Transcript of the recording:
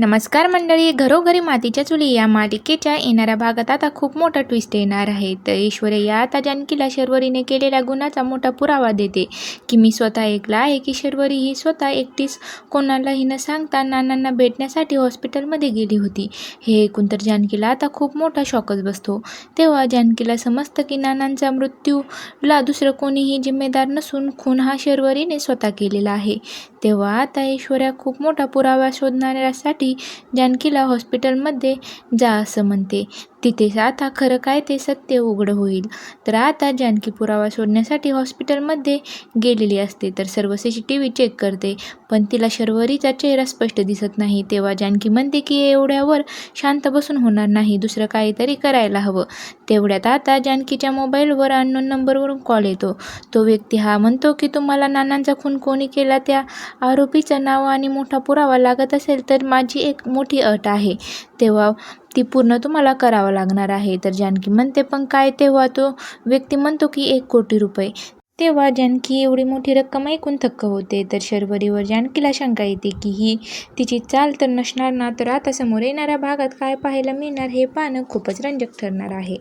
नमस्कार मंडळी, घरोघरी मातीच्या चुली या मालिकेच्या येणाऱ्या भागात आता खूप मोठा ट्विस्ट येणार आहे. तर ऐश्वर्या आता जानकीला शर्वरीने केलेल्या गुन्ह्याचा मोठा पुरावा देते की मी स्वतः ऐकलं आहे की शर्वरी ही स्वतः एकटीच कोणालाही न सांगता नानांना भेटण्यासाठी हॉस्पिटलमध्ये गेली होती. हे ऐकून तर जानकीला आता खूप मोठा शॉकच बसतो. तेव्हा जानकीला समजतं की नानांचा मृत्यूला दुसरं कोणीही जिम्मेदार नसून खून हा शर्वरीने स्वतः केलेला आहे. तेव्हा आता ऐश्वर्या खूप मोठा पुरावा शोधण्यासाठी जानकीला हॉस्पिटलमध्ये जा असं म्हणते. तिथे आता खरं काय ते सत्य उघड होईल. तर आता जानकी पुरावा शोधण्यासाठी हॉस्पिटलमध्ये गेलेली असते. तर सर्व CCTV चेक करते, पण तिला शर्वरीचा चेहरा स्पष्ट दिसत नाही. तेव्हा जानकी म्हणते की एवढ्यावर शांत बसून होणार नाही, दुसरं काहीतरी करायला हवं. तेवढ्यात आता जानकीच्या मोबाईलवर अननोन नंबरवरून कॉल येतो. तो व्यक्ती हा म्हणतो की तुम्हाला नानांचा खून कोणी केला त्या आरोपीचं नाव आणि मोठा पुरावा लागत असेल तर माझी एक मोठी अट आहे, तेव्हा ती पूर्ण तुम्हाला करावं लागणार आहे. तर जानकी म्हणते पण काय? तेव्हा तो व्यक्ती म्हणतो की 1 कोटी रुपये. तेव्हा जानकी एवढी मोठी रक्कम ऐकून थक्क होते. तर शर्वरीवर जानकीला शंका येते की ही तिची चाल तर नसणार ना. तर आता समोर येणाऱ्या भागात काय पाहायला मिळणार हे पाहणं खूपच रंजक ठरणार आहे.